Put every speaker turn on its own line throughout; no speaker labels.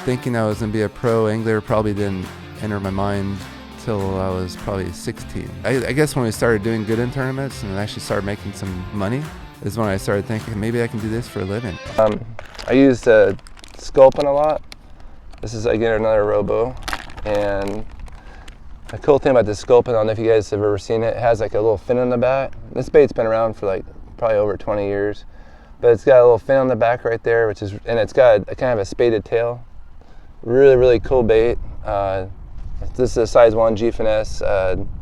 thinking I was going to be a pro angler probably didn't enter my mind till I was probably 16. I guess when we started doing good in tournaments and actually started making some money is when I started thinking maybe I can do this for a living.
I used sculpin a lot. This is again another robo, and the cool thing about the sculpin, I don't know if you guys have ever seen it, it has like a little fin on the back. This bait's been around for like probably over 20 years, but it's got a little fin on the back right there, and it's got a kind of a spaded tail. Really cool bait. This is a size 1 G Finesse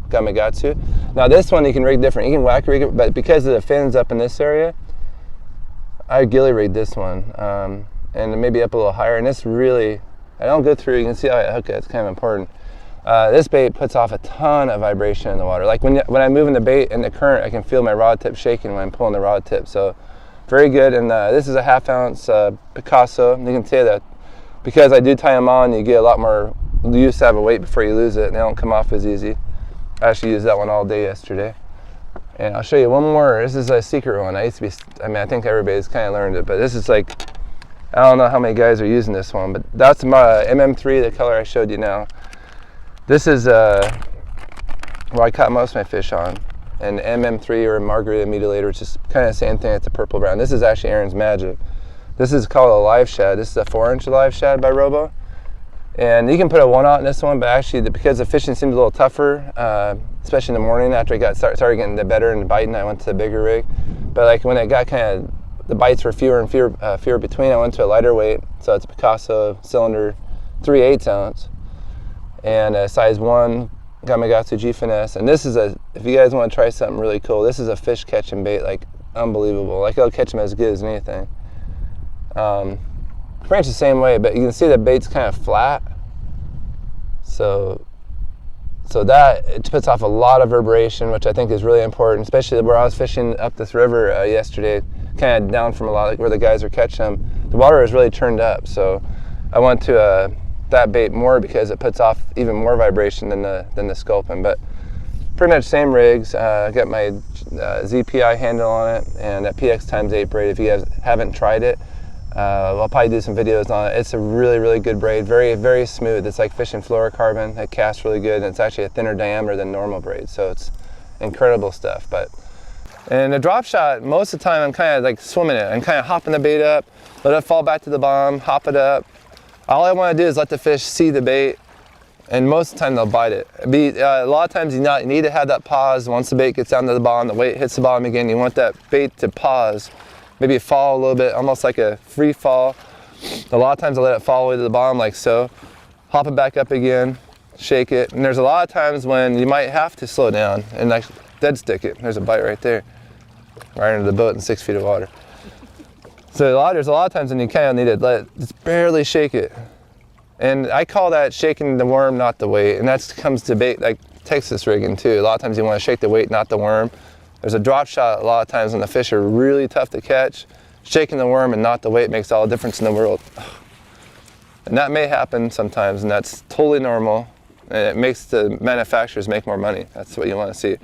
Gamakatsu. Now this one you can rig different. You can whack rig it, but because of the fins up in this area, I gilly rigged this one, and maybe up a little higher. And this really, I don't go through. You can see how I hook it. It's kind of important. This bait puts off a ton of vibration in the water. Like when I'm moving the bait in the current, I can feel my rod tip shaking when I'm pulling the rod tip. So very good. And this is a 1/2 ounce Picasso. You can see that because I do tie them on, you get a lot more. You used to have a weight before you lose it, and they don't come off as easy. I actually used that one all day yesterday. And I'll show you one more. This is a secret one. I think everybody's kind of learned it, but this is like, I don't know how many guys are using this one, but that's my MM3, the color I showed you now. This is where I caught most of my fish on. And MM3 or Margarita Mutilator, which is kind of the same thing. It's a purple brown. This is actually Aaron's Magic. This is called a live shad. This is a 4-inch live shad by Robo. And you can put a 1/0 in this one, but actually because the fishing seems a little tougher, especially in the morning after I started getting better and biting, I went to the bigger rig. But like when it got kind of, the bites were fewer and fewer between, I went to a lighter weight. So it's a Picasso cylinder 3/8 ounce and a size 1 Gamakatsu G Finesse. And this is if you guys want to try something really cool, this is a fish catching bait, like unbelievable. Like it'll catch them as good as anything. Branch the same way, but you can see the bait's kind of flat. So that it puts off a lot of vibration, which I think is really important, especially where I was fishing up this river yesterday, kind of down from a lot like where the guys are catching them. The water is really turned up, so I went to that bait more because it puts off even more vibration than the sculpin. But pretty much same rigs. I got my ZPI handle on it and a PX x8 braid. If you guys haven't tried it, I'll probably do some videos on it. It's a really good braid, very smooth. It's like fishing fluorocarbon. It casts really good, and it's actually a thinner diameter than normal braid, so it's incredible stuff. And the drop shot, most of the time I'm kind of like swimming it. I'm kind of hopping the bait up, let it fall back to the bottom, hop it up. All I want to do is let the fish see the bait, and most of the time they'll bite it. A lot of times you need to have that pause. Once the bait gets down to the bottom, the weight hits the bottom again, you want that bait to pause. Maybe fall a little bit, almost like a free fall. A lot of times I let it fall all the way to the bottom like so. Hop it back up again, shake it. And there's a lot of times when you might have to slow down and like dead stick it. There's a bite right there, right under the boat in 6 feet of water. So there's a lot of times when you kind of need to just barely shake it. And I call that shaking the worm, not the weight. And that comes to bait, like Texas rigging too. A lot of times you want to shake the weight, not the worm. There's a drop shot a lot of times when the fish are really tough to catch. Shaking the worm and not the weight makes all the difference in the world. And that may happen sometimes, and that's totally normal. And it makes the manufacturers make more money. That's what you want to see.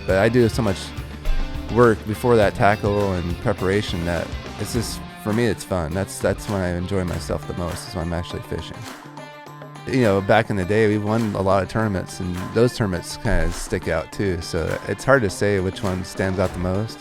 But I do so much work before that tackle and preparation that it's just, for me, it's fun. That's when I enjoy myself the most, is when I'm actually fishing. You know, back in the day, we won a lot of tournaments, and those tournaments kind of stick out too. So it's hard to say which one stands out the most.